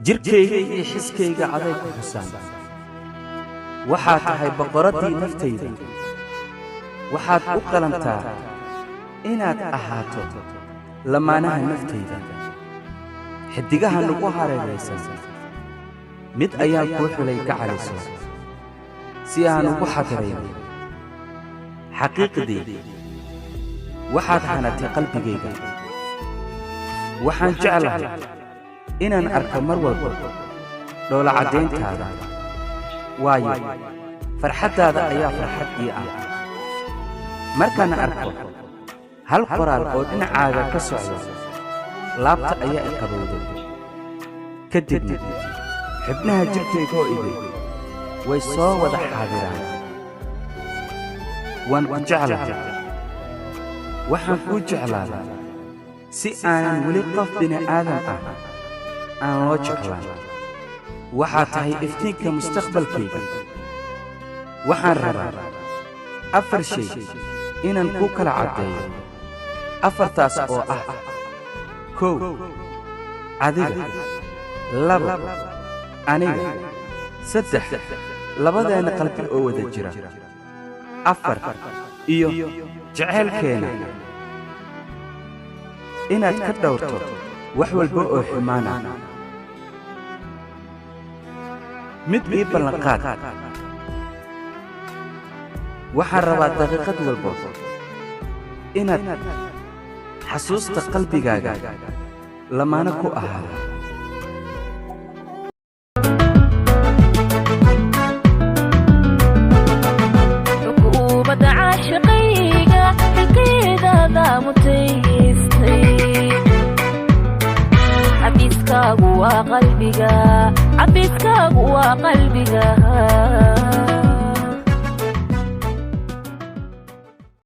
jirkayga iyo xiskayga adeeg xusaan waxaad tahay boqoradii naftayda waxaad u qalantaa inaad ahaato lamaanaha naftayda xidigaha nagu hareeraysan mid ayaan kuu xulay gacaliso si aan ugu xadirayn xaqiiqdii waxaad hanatay qalbigayga waxaan jeclahay inaan arko mar walba dhoola caddayntaada waayo farxaddaada ayaa farxad ii ah markaan arko hal qoraal oo dhinacaaga ka socda laabta ayaa i qabowday kadibna xubnaha jirkayga oo idin way soo wada xaadiraan waan ku jeclahay waxaan kuu jeclaadaa si aanan weli qof bini'aadam ah aan loo jeclaan waxaad tahay iftiinka mustaqbalkayga waxaan rabaa 4 shay inaan kuu kala caddeeyo 4taas oo ah 1 adiga 2 aniga 3 labadeena qalbi oo wada jira 4 iyo jaceylkeena inaad ka dhowrto wax walba oo xumaana mid ii ballanqaad waxaan rabaa daqiiqad walba inaad xasuusta qalbigaaga lamaana ku ahaado عبيدك وقلبك